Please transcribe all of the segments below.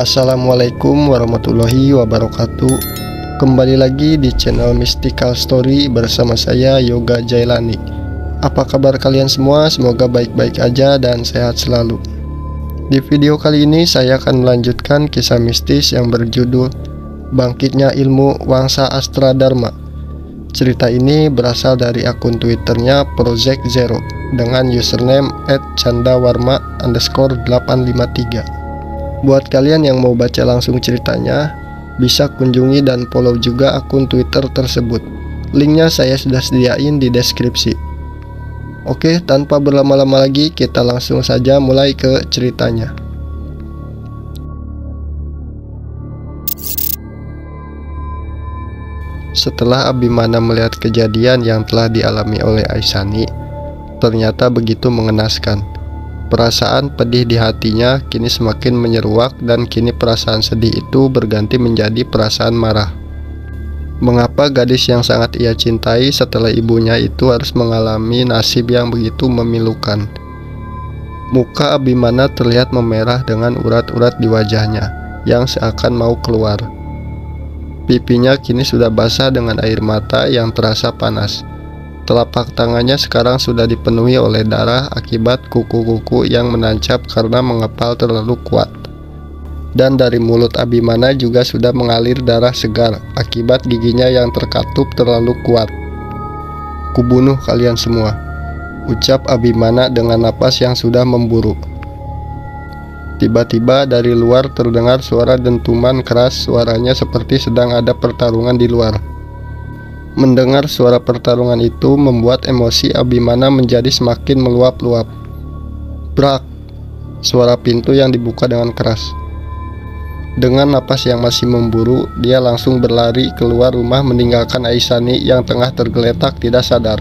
Assalamualaikum warahmatullahi wabarakatuh. Kembali lagi di channel Mystical Story bersama saya Yoga Jailani. Apa kabar kalian semua? Semoga baik-baik aja dan sehat selalu. Di video kali ini saya akan melanjutkan kisah mistis yang berjudul Bangkitnya Ilmu Wangsa Astra Dharma. Cerita ini berasal dari akun Twitternya Project Zero dengan username @candawarma_853. Buat kalian yang mau baca langsung ceritanya, bisa kunjungi dan follow juga akun Twitter tersebut. Linknya saya sudah sediain di deskripsi. Oke, tanpa berlama-lama lagi, kita langsung saja mulai ke ceritanya. Setelah Abimana melihat kejadian yang telah dialami oleh Aisani, ternyata begitu mengenaskan. Perasaan pedih di hatinya kini semakin menyeruak dan kini perasaan sedih itu berganti menjadi perasaan marah. Mengapa gadis yang sangat ia cintai setelah ibunya itu harus mengalami nasib yang begitu memilukan? Muka Abimana terlihat memerah dengan urat-urat di wajahnya yang seakan mau keluar. Pipinya kini sudah basah dengan air mata yang terasa panas. Telapak tangannya sekarang sudah dipenuhi oleh darah akibat kuku-kuku yang menancap karena mengepal terlalu kuat. Dan dari mulut Abimana juga sudah mengalir darah segar akibat giginya yang terkatup terlalu kuat. "Kubunuh kalian semua," ucap Abimana dengan napas yang sudah memburu. Tiba-tiba dari luar terdengar suara dentuman keras, suaranya seperti sedang ada pertarungan di luar. Mendengar suara pertarungan itu membuat emosi Abimana menjadi semakin meluap-luap. Brak! Suara pintu yang dibuka dengan keras. Dengan napas yang masih memburu, dia langsung berlari keluar rumah meninggalkan Aisani yang tengah tergeletak tidak sadar.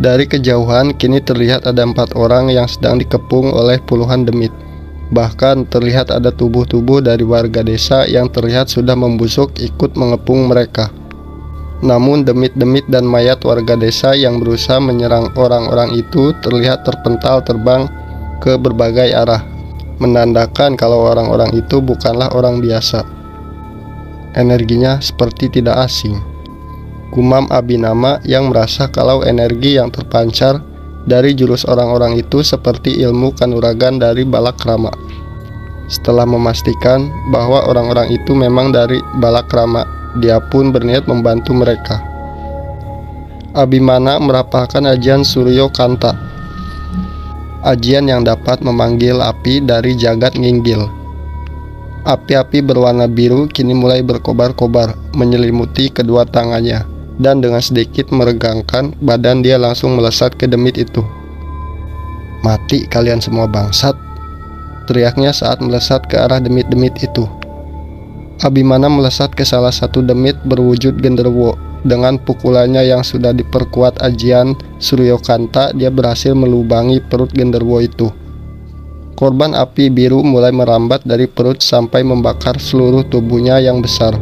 Dari kejauhan kini terlihat ada 4 orang yang sedang dikepung oleh puluhan demit. Bahkan terlihat ada tubuh-tubuh dari warga desa yang terlihat sudah membusuk ikut mengepung mereka. Namun demit-demit dan mayat warga desa yang berusaha menyerang orang-orang itu terlihat terpental terbang ke berbagai arah, menandakan kalau orang-orang itu bukanlah orang biasa. Energinya seperti tidak asing, gumam Abinama yang merasa kalau energi yang terpancar dari jurus orang-orang itu seperti ilmu kanuragan dari Balakrama. Setelah memastikan bahwa orang-orang itu memang dari Balakrama, dia pun berniat membantu mereka. Abimana merapalkan ajian Suryo Kanta, ajian yang dapat memanggil api dari jagat nginggil. Api-api berwarna biru kini mulai berkobar-kobar menyelimuti kedua tangannya, dan dengan sedikit meregangkan badan dia langsung melesat ke demit itu. "Mati kalian semua bangsat!" teriaknya saat melesat ke arah demit-demit itu. Abimana melesat ke salah satu demit berwujud genderuwo. Dengan pukulannya yang sudah diperkuat ajian Suryokanta, dia berhasil melubangi perut genderuwo itu. Korban api biru mulai merambat dari perut sampai membakar seluruh tubuhnya yang besar.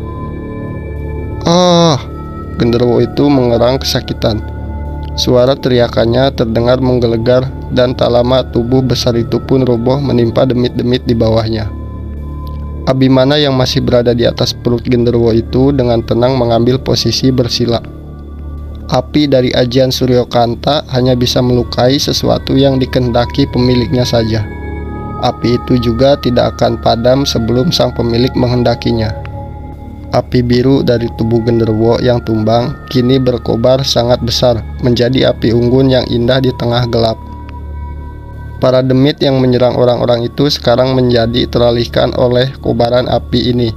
"Ah!" Genderuwo itu mengerang kesakitan. Suara teriakannya terdengar menggelegar dan tak lama tubuh besar itu pun roboh menimpa demit-demit di bawahnya. Abimana yang masih berada di atas perut genderuwo itu dengan tenang mengambil posisi bersila. Api dari ajian Suryokanta hanya bisa melukai sesuatu yang dikehendaki pemiliknya saja. Api itu juga tidak akan padam sebelum sang pemilik menghendakinya. Api biru dari tubuh genderuwo yang tumbang kini berkobar sangat besar menjadi api unggun yang indah di tengah gelap. Para demit yang menyerang orang-orang itu sekarang menjadi teralihkan oleh kobaran api ini.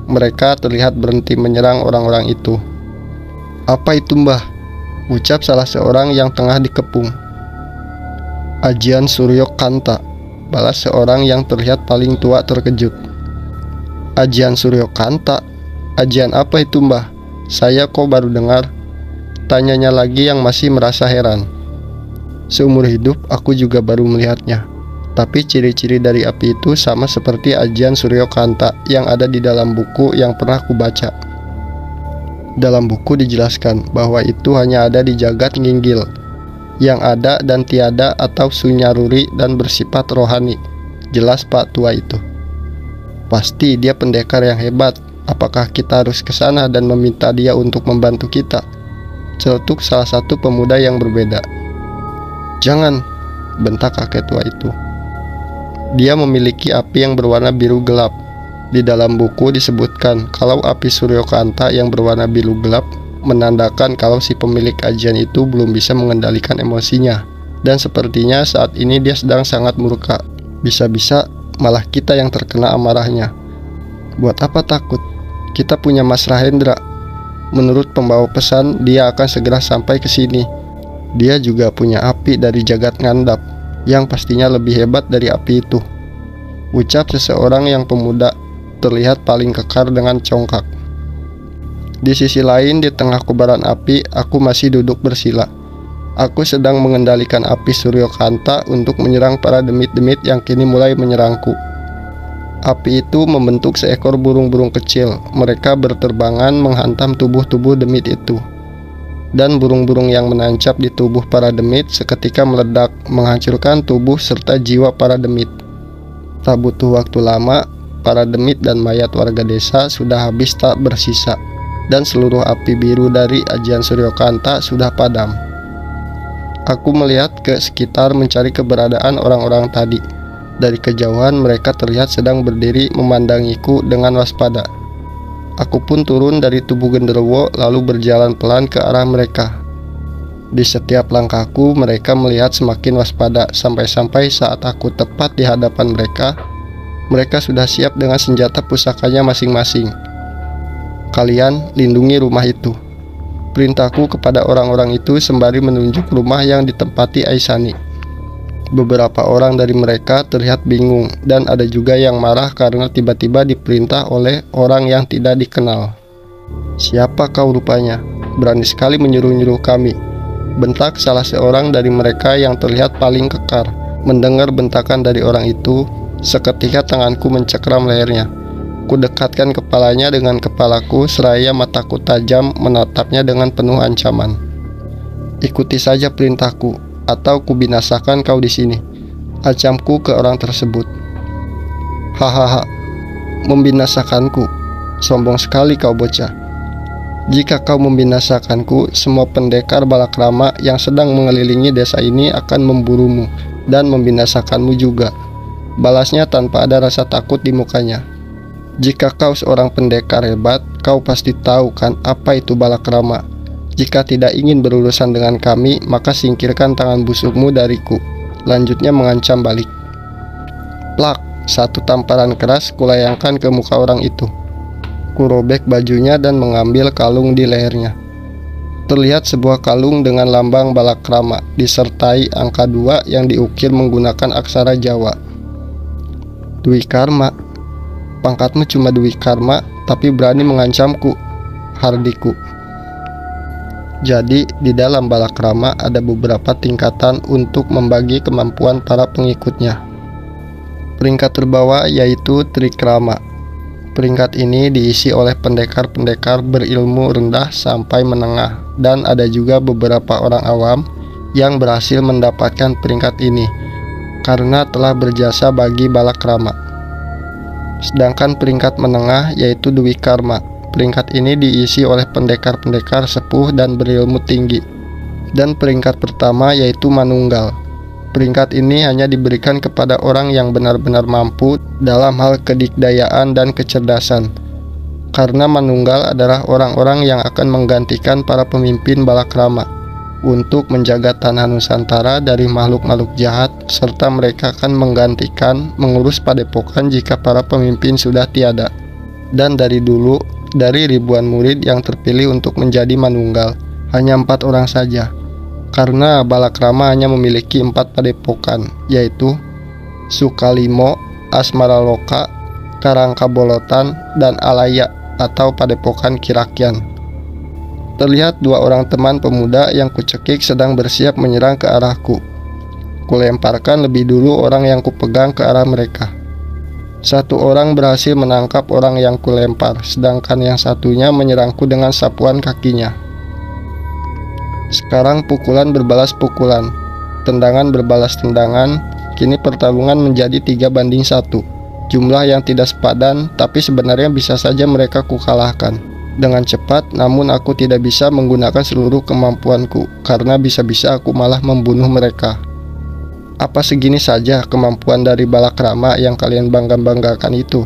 Mereka terlihat berhenti menyerang orang-orang itu. "Apa itu, Mbah?" ucap salah seorang yang tengah dikepung. "Ajian Suryokanta," balas seorang yang terlihat paling tua terkejut. "Ajian Suryokanta? Ajian apa itu, Mbah? Saya kok baru dengar?" tanyanya lagi yang masih merasa heran. "Seumur hidup aku juga baru melihatnya. Tapi ciri-ciri dari api itu sama seperti ajian Suryokanta yang ada di dalam buku yang pernah kubaca. Dalam buku dijelaskan bahwa itu hanya ada di jagat nginggil, yang ada dan tiada atau sunyaruri dan bersifat rohani," jelas Pak tua itu. Pasti dia pendekar yang hebat. Apakah kita harus ke sana dan meminta dia untuk membantu kita? Celetuk salah satu pemuda yang berbeda. Jangan, bentak kakek tua itu. Dia memiliki api yang berwarna biru gelap. Di dalam buku disebutkan kalau api Suryokanta yang berwarna biru gelap menandakan kalau si pemilik ajian itu belum bisa mengendalikan emosinya. Dan sepertinya saat ini dia sedang sangat murka. Bisa-bisa malah kita yang terkena amarahnya. Buat apa takut? Kita punya Mas Rahendra. Menurut pembawa pesan, dia akan segera sampai ke sini. Dia juga punya api dari jagat ngandap, yang pastinya lebih hebat dari api itu. Ucap seseorang yang pemuda, terlihat paling kekar dengan congkak. Di sisi lain, di tengah kobaran api, aku masih duduk bersila. Aku sedang mengendalikan api Suryokanta untuk menyerang para demit-demit yang kini mulai menyerangku. Api itu membentuk seekor burung-burung kecil. Mereka berterbangan menghantam tubuh-tubuh demit itu. Dan burung-burung yang menancap di tubuh para demit seketika meledak, menghancurkan tubuh serta jiwa para demit. Tak butuh waktu lama, para demit dan mayat warga desa sudah habis tak bersisa. Dan seluruh api biru dari ajian Suryokanta sudah padam. Aku melihat ke sekitar mencari keberadaan orang-orang tadi. Dari kejauhan mereka terlihat sedang berdiri memandangiku dengan waspada. Aku pun turun dari tubuh genderuwo lalu berjalan pelan ke arah mereka. Di setiap langkahku mereka melihat semakin waspada sampai-sampai saat aku tepat di hadapan mereka, mereka sudah siap dengan senjata pusakanya masing-masing. Kalian lindungi rumah itu. Perintahku kepada orang-orang itu sembari menunjuk rumah yang ditempati Aisani. Beberapa orang dari mereka terlihat bingung dan ada juga yang marah karena tiba-tiba diperintah oleh orang yang tidak dikenal. Siapa kau rupanya? Berani sekali menyuruh-nyuruh kami, bentak salah seorang dari mereka yang terlihat paling kekar. Mendengar bentakan dari orang itu, seketika tanganku mencekram lehernya. Kudekatkan kepalanya dengan kepalaku seraya mataku tajam menatapnya dengan penuh ancaman. Ikuti saja perintahku atau kubinasakan kau di sini, acamku ke orang tersebut. Hahaha, membinasakanku? Sombong sekali kau bocah. Jika kau membinasakanku, semua pendekar balakrama yang sedang mengelilingi desa ini akan memburumu dan membinasakanmu juga. Balasnya tanpa ada rasa takut di mukanya. Jika kau seorang pendekar hebat, kau pasti tahu kan apa itu balakrama. Jika tidak ingin berurusan dengan kami, maka singkirkan tangan busukmu dariku. Lanjutnya mengancam balik. Plak, satu tamparan keras kulayangkan ke muka orang itu. Kurobek bajunya dan mengambil kalung di lehernya. Terlihat sebuah kalung dengan lambang balakrama disertai angka 2 yang diukir menggunakan aksara Jawa. Dwi Karma. Pangkatmu cuma Dwi Karma, tapi berani mengancamku, hardiku. Jadi, di dalam balakrama ada beberapa tingkatan untuk membagi kemampuan para pengikutnya. Peringkat terbawah yaitu Trikrama. Peringkat ini diisi oleh pendekar-pendekar berilmu rendah sampai menengah, dan ada juga beberapa orang awam yang berhasil mendapatkan peringkat ini karena telah berjasa bagi balakrama. Sedangkan peringkat menengah yaitu Dwi Karma. Peringkat ini diisi oleh pendekar-pendekar sepuh dan berilmu tinggi. Dan peringkat pertama yaitu Manunggal. Peringkat ini hanya diberikan kepada orang yang benar-benar mampu dalam hal kedikdayaan dan kecerdasan. Karena Manunggal adalah orang-orang yang akan menggantikan para pemimpin balakrama untuk menjaga tanah Nusantara dari makhluk-makhluk jahat, serta mereka akan menggantikan mengurus padepokan jika para pemimpin sudah tiada. Dan dari dulu, dari ribuan murid yang terpilih untuk menjadi Manunggal, hanya 4 orang saja. Karena balakrama hanya memiliki 4 padepokan, yaitu Sukalimo, Asmaraloka, Karangkabolotan, dan Alaya atau padepokan Kirakyan. Terlihat 2 orang teman pemuda yang kucekik sedang bersiap menyerang ke arahku. Kulemparkan lebih dulu orang yang kupegang ke arah mereka. 1 orang berhasil menangkap orang yang kulempar, sedangkan yang satunya menyerangku dengan sapuan kakinya. Sekarang pukulan berbalas pukulan, tendangan berbalas tendangan. Kini pertarungan menjadi 3-1. Jumlah yang tidak sepadan, tapi sebenarnya bisa saja mereka kukalahkan dengan cepat, namun aku tidak bisa menggunakan seluruh kemampuanku, karena bisa-bisa aku malah membunuh mereka. Apa segini saja kemampuan dari Balakrama yang kalian bangga-banggakan itu?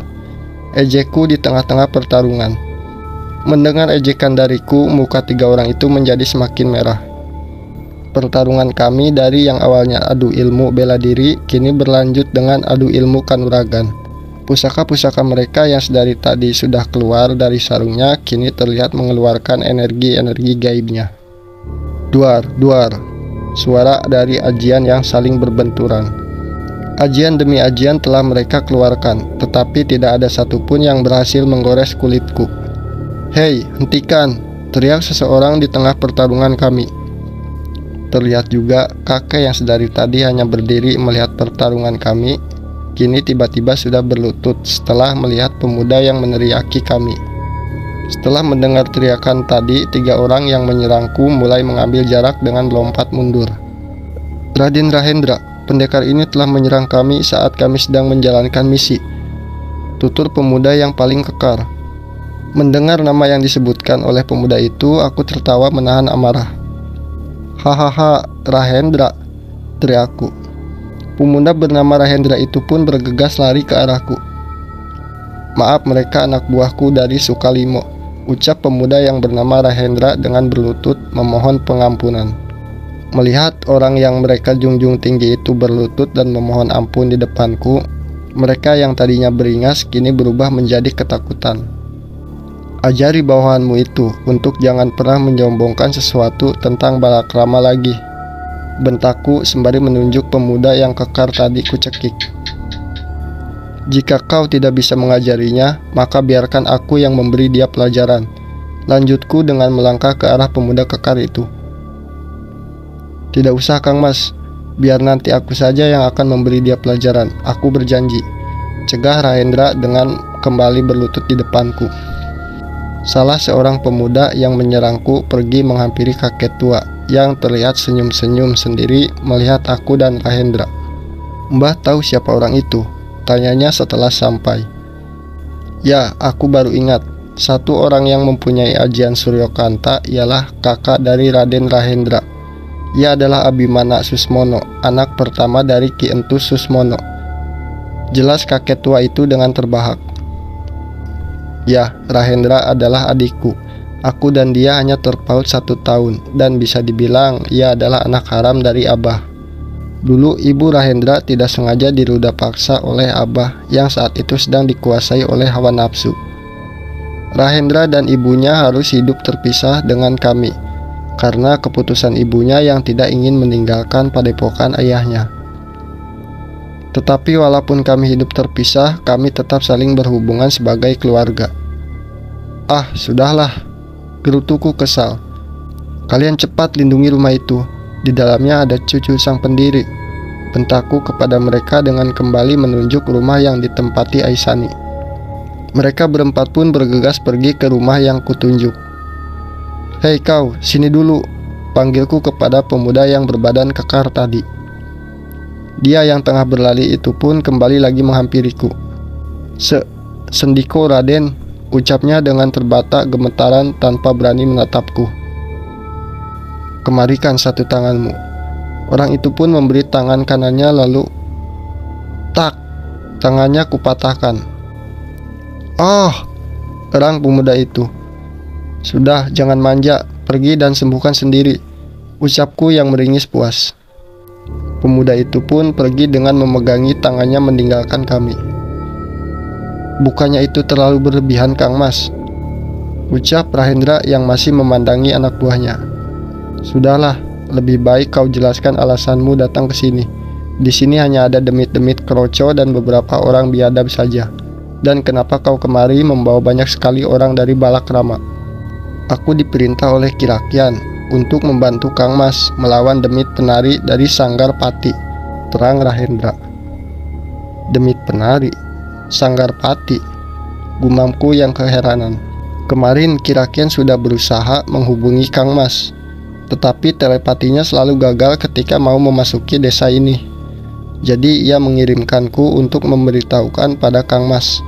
Ejekku di tengah-tengah pertarungan. Mendengar ejekan dariku, muka 3 orang itu menjadi semakin merah. Pertarungan kami dari yang awalnya adu ilmu bela diri, kini berlanjut dengan adu ilmu kanuragan. Pusaka-pusaka mereka yang sedari tadi sudah keluar dari sarungnya, kini terlihat mengeluarkan energi-energi gaibnya. Duar, duar. Suara dari ajian yang saling berbenturan. Ajian demi ajian telah mereka keluarkan, tetapi tidak ada satupun yang berhasil menggores kulitku. "Hei, hentikan!" teriak seseorang di tengah pertarungan kami. Terlihat juga kakek yang sedari tadi hanya berdiri melihat pertarungan kami, kini tiba-tiba sudah berlutut setelah melihat pemuda yang meneriaki kami. Setelah mendengar teriakan tadi, 3 orang yang menyerangku mulai mengambil jarak dengan lompat mundur. "Raden Rahendra, pendekar ini telah menyerang kami saat kami sedang menjalankan misi," tutur pemuda yang paling kekar. Mendengar nama yang disebutkan oleh pemuda itu, aku tertawa menahan amarah. "Hahaha, Rahendra," teriakku. Pemuda bernama Rahendra itu pun bergegas lari ke arahku. "Maaf, mereka anak buahku dari Sukalimo," ucap pemuda yang bernama Rahendra dengan berlutut memohon pengampunan. Melihat orang yang mereka junjung tinggi itu berlutut dan memohon ampun di depanku, mereka yang tadinya beringas kini berubah menjadi ketakutan. "Ajari bawahanmu itu untuk jangan pernah menyombongkan sesuatu tentang Balakrama lagi," bentakku sembari menunjuk pemuda yang kekar tadi kucekik. "Jika kau tidak bisa mengajarinya, maka biarkan aku yang memberi dia pelajaran," lanjutku dengan melangkah ke arah pemuda kekar itu. "Tidak usah, Kang Mas, biar nanti aku saja yang akan memberi dia pelajaran, aku berjanji," cegah Rahendra dengan kembali berlutut di depanku. Salah seorang pemuda yang menyerangku pergi menghampiri kakek tua yang terlihat senyum-senyum sendiri melihat aku dan Rahendra. "Mbah tahu siapa orang itu?" tanyanya setelah sampai. "Ya, aku baru ingat. Satu orang yang mempunyai ajian Suryokanta ialah kakak dari Raden Rahendra. Ia adalah Abimana Susmono, anak pertama dari Ki Entus Susmono," jelas kakek tua itu dengan terbahak. "Ya, Rahendra adalah adikku. Aku dan dia hanya terpaut 1 tahun, dan bisa dibilang ia adalah anak haram dari Abah. Dulu ibu Rahendra tidak sengaja diruda paksa oleh Abah yang saat itu sedang dikuasai oleh hawa nafsu. Rahendra dan ibunya harus hidup terpisah dengan kami, karena keputusan ibunya yang tidak ingin meninggalkan padepokan ayahnya. Tetapi walaupun kami hidup terpisah, kami tetap saling berhubungan sebagai keluarga." "Ah, sudahlah," gerutuku kesal. "Kalian cepat lindungi rumah itu. Di dalamnya ada cucu sang pendiri," bentakku kepada mereka dengan kembali menunjuk rumah yang ditempati Aisani. Mereka berempat pun bergegas pergi ke rumah yang kutunjuk. "Hei kau, sini dulu," panggilku kepada pemuda yang berbadan kekar tadi. Dia yang tengah berlari itu pun kembali lagi menghampiriku. Sendiko Raden," ucapnya dengan terbatak gemetaran tanpa berani menatapku. "Kemarikan 1 tanganmu." Orang itu pun memberi tangan kanannya, lalu tak, tangannya kupatahkan. "Oh!" erang pemuda itu. "Sudah, jangan manja, pergi dan sembuhkan sendiri," ucapku yang meringis puas. Pemuda itu pun pergi dengan memegangi tangannya meninggalkan kami. "Bukannya itu terlalu berlebihan, Kang Mas?" ucap Rahendra yang masih memandangi anak buahnya. "Sudahlah, lebih baik kau jelaskan alasanmu datang ke sini. Di sini hanya ada demit-demit keroco dan beberapa orang biadab saja. Dan kenapa kau kemari membawa banyak sekali orang dari Balakrama?" "Aku diperintah oleh Kirakian untuk membantu Kang Mas melawan demit penari dari Sanggar Pati," terang Rahendra. "Demit penari? Sanggar Pati?" gumamku yang keheranan. "Kemarin Kirakian sudah berusaha menghubungi Kang Mas, tetapi telepatinya selalu gagal ketika mau memasuki desa ini. Jadi ia mengirimkanku untuk memberitahukan pada Kang Mas,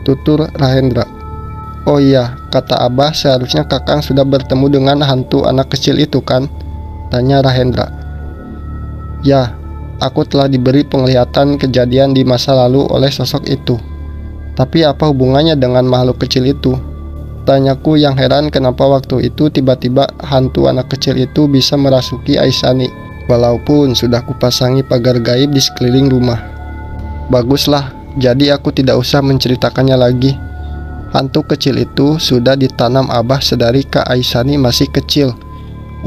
tutur Rahendra. Oh iya, kata Abah, seharusnya Kakang sudah bertemu dengan hantu anak kecil itu kan? Tanya Rahendra. Ya, aku telah diberi penglihatan kejadian di masa lalu oleh sosok itu. Tapi apa hubungannya dengan makhluk kecil itu? Tanyaku yang heran kenapa waktu itu tiba-tiba hantu anak kecil itu bisa merasuki Aisani, walaupun sudah kupasangi pagar gaib di sekeliling rumah. Baguslah, jadi aku tidak usah menceritakannya lagi. Hantu kecil itu sudah ditanam Abah sedari Kak Aisani masih kecil,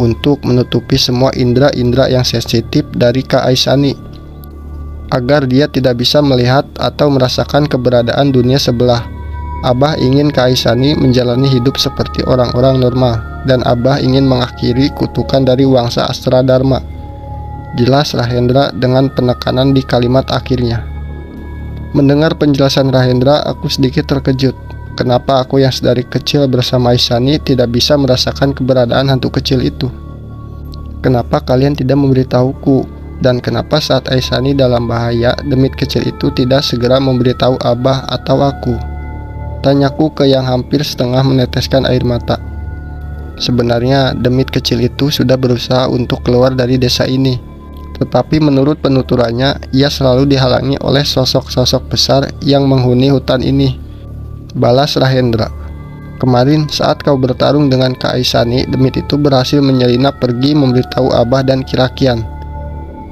untuk menutupi semua indera-indera yang sensitif dari Kak Aisani, agar dia tidak bisa melihat atau merasakan keberadaan dunia sebelah. Abah ingin Kak Aisani menjalani hidup seperti orang-orang normal, dan Abah ingin mengakhiri kutukan dari Wangsa Astra Dharma. Jelas Rahendra dengan penekanan di kalimat akhirnya. Mendengar penjelasan Rahendra, aku sedikit terkejut. Kenapa aku yang sedari kecil bersama Aisani tidak bisa merasakan keberadaan hantu kecil itu? Kenapa kalian tidak memberitahuku? Dan kenapa saat Aisani dalam bahaya, demit kecil itu tidak segera memberitahu Abah atau aku? Tanyaku ke yang hampir setengah meneteskan air mata. Sebenarnya demit kecil itu sudah berusaha untuk keluar dari desa ini, tetapi menurut penuturannya, ia selalu dihalangi oleh sosok-sosok besar yang menghuni hutan ini. Balas Rahendra. Kemarin saat kau bertarung dengan Kak Aisani, demit itu berhasil menyelinap pergi memberitahu Abah dan Kirakian.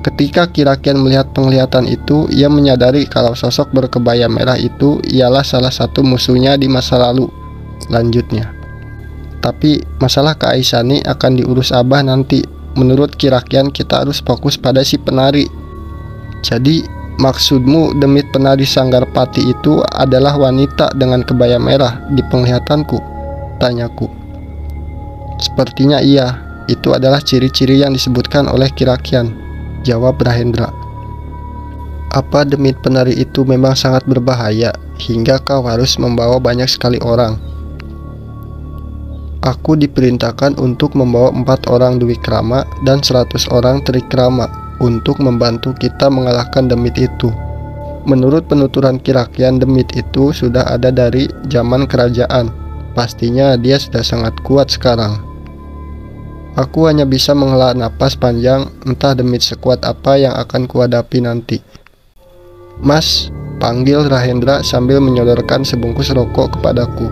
Ketika Kirakian melihat penglihatan itu, ia menyadari kalau sosok berkebaya merah itu ialah salah satu musuhnya di masa lalu. Lanjutnya. Tapi masalah Kak Aisani akan diurus Abah nanti. Menurut Kirakian kita harus fokus pada si penari. Jadi maksudmu demit penari Sanggarpati itu adalah wanita dengan kebaya merah di penglihatanku? Tanyaku. Sepertinya iya, itu adalah ciri-ciri yang disebutkan oleh Kirakian, jawab Rahendra. Apa demit penari itu memang sangat berbahaya hingga kau harus membawa banyak sekali orang? Aku diperintahkan untuk membawa 4 orang Dwikrama dan 100 orang Trikrama untuk membantu kita mengalahkan demit itu. Menurut penuturan Kirakian, demit itu sudah ada dari zaman kerajaan. Pastinya dia sudah sangat kuat sekarang. Aku hanya bisa menghela napas panjang, entah demit sekuat apa yang akan kuhadapi nanti. Mas, panggil Rahendra sambil menyodorkan sebungkus rokok kepadaku.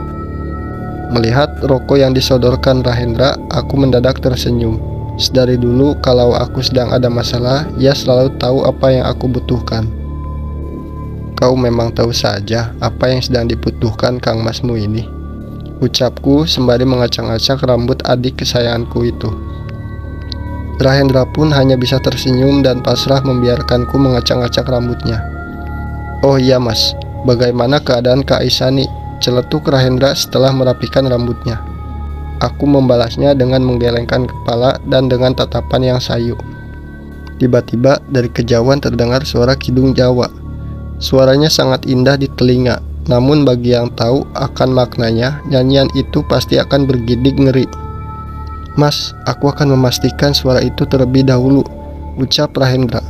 Melihat rokok yang disodorkan Rahendra, aku mendadak tersenyum. Sedari dulu kalau aku sedang ada masalah, ia selalu tahu apa yang aku butuhkan. Kau memang tahu saja apa yang sedang dibutuhkan Kang Masmu ini, ucapku sembari mengacak-acak rambut adik kesayanganku itu. Rahendra pun hanya bisa tersenyum dan pasrah membiarkanku mengacak-acak rambutnya. Oh iya mas, bagaimana keadaan Kak Aisani? Celetuk Rahendra setelah merapikan rambutnya. Aku membalasnya dengan menggelengkan kepala dan dengan tatapan yang sayu. Tiba-tiba dari kejauhan terdengar suara kidung Jawa. Suaranya sangat indah di telinga, namun bagi yang tahu akan maknanya, nyanyian itu pasti akan bergidik ngeri. Mas, aku akan memastikan suara itu terlebih dahulu, ucap Rahendra.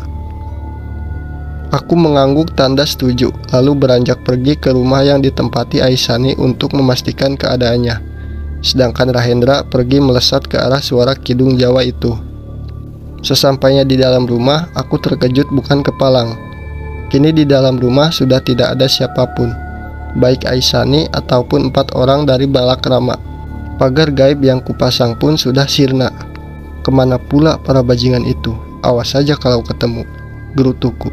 Aku mengangguk tanda setuju, lalu beranjak pergi ke rumah yang ditempati Aisani untuk memastikan keadaannya. Sedangkan Rahendra pergi melesat ke arah suara kidung Jawa itu. Sesampainya di dalam rumah, aku terkejut bukan kepalang. Kini di dalam rumah sudah tidak ada siapapun, baik Aisani ataupun 4 orang dari Balakrama. Pagar gaib yang kupasang pun sudah sirna. Kemana pula para bajingan itu? Awas saja kalau ketemu, gerutuku.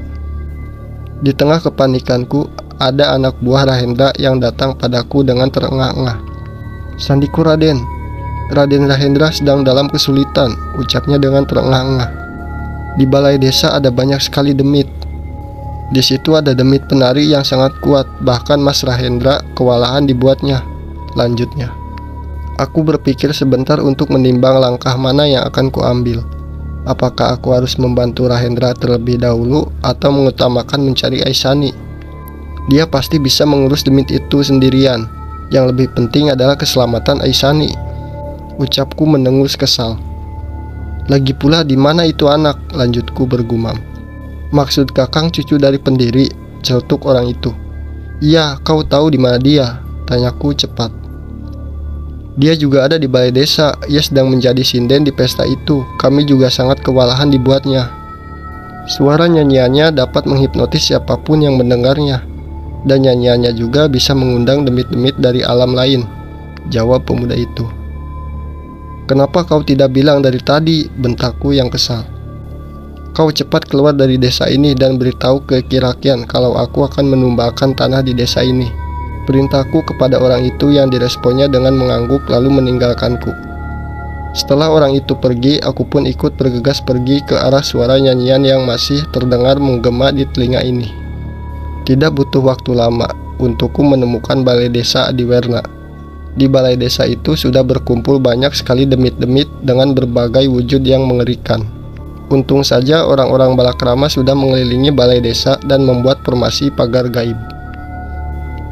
Di tengah kepanikanku, ada anak buah Rahendra yang datang padaku dengan terengah-engah. Sandiku Raden, Raden Rahendra sedang dalam kesulitan, ucapnya dengan terengah-engah. Di balai desa ada banyak sekali demit. Di situ ada demit penari yang sangat kuat, bahkan Mas Rahendra kewalahan dibuatnya, lanjutnya. Aku berpikir sebentar untuk menimbang langkah mana yang akan kuambil. Apakah aku harus membantu Rahendra terlebih dahulu atau mengutamakan mencari Aisani? Dia pasti bisa mengurus demit itu sendirian. Yang lebih penting adalah keselamatan Aisani, ucapku mendengus kesal. Lagi pula di mana itu anak? Lanjutku bergumam. "Maksud Kakang cucu dari pendiri?" celetuk orang itu. "Iya, kau tahu di mana dia?" tanyaku cepat. "Dia juga ada di balai desa. Ia sedang menjadi sinden di pesta itu. Kami juga sangat kewalahan dibuatnya. Suara nyanyiannya dapat menghipnotis siapapun yang mendengarnya. Dan nyanyiannya juga bisa mengundang demit-demit dari alam lain," jawab pemuda itu. "Kenapa kau tidak bilang dari tadi?" bentakku yang kesal. "Kau cepat keluar dari desa ini dan beritahu ke Kirakian kalau aku akan menumbalkan tanah di desa ini," perintahku kepada orang itu yang diresponnya dengan mengangguk lalu meninggalkanku. Setelah orang itu pergi, aku pun ikut bergegas pergi ke arah suara nyanyian yang masih terdengar menggema di telinga ini. Tidak butuh waktu lama untukku menemukan balai desa Adiwerna. Di balai desa itu sudah berkumpul banyak sekali demit-demit dengan berbagai wujud yang mengerikan. Untung saja orang-orang Balakrama sudah mengelilingi balai desa dan membuat formasi pagar gaib.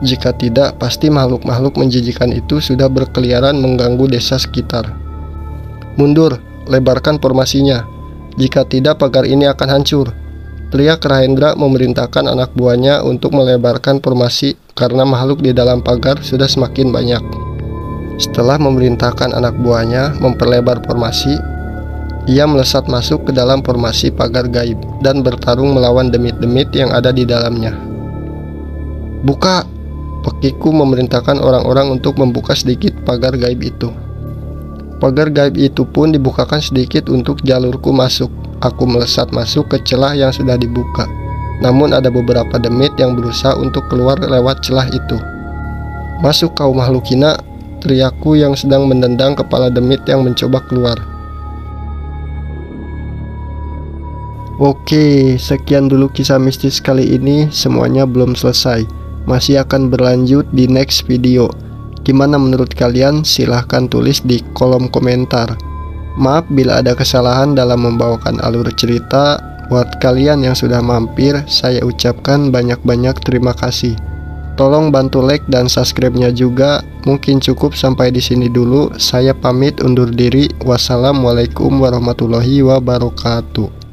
Jika tidak, pasti makhluk-makhluk menjijikan itu sudah berkeliaran mengganggu desa sekitar. "Mundur, lebarkan formasinya. Jika tidak, pagar ini akan hancur," teriak Rahendra memerintahkan anak buahnya untuk melebarkan formasi karena makhluk di dalam pagar sudah semakin banyak. Setelah memerintahkan anak buahnya memperlebar formasi, ia melesat masuk ke dalam formasi pagar gaib dan bertarung melawan demit-demit yang ada di dalamnya. "Buka!" Pekiku memerintahkan orang-orang untuk membuka sedikit pagar gaib itu. Pagar gaib itu pun dibukakan sedikit untuk jalurku masuk. Aku melesat masuk ke celah yang sudah dibuka. Namun ada beberapa demit yang berusaha untuk keluar lewat celah itu. "Masuk kau makhluk hina!" teriakku yang sedang mendendang kepala demit yang mencoba keluar. Oke, sekian dulu kisah mistis kali ini. Semuanya belum selesai, masih akan berlanjut di next video. Gimana menurut kalian? Silahkan tulis di kolom komentar. Maaf bila ada kesalahan dalam membawakan alur cerita. Buat kalian yang sudah mampir, saya ucapkan banyak-banyak terima kasih. Tolong bantu like dan subscribe-nya juga. Mungkin cukup sampai di sini dulu. Saya pamit undur diri. Wassalamualaikum warahmatullahi wabarakatuh.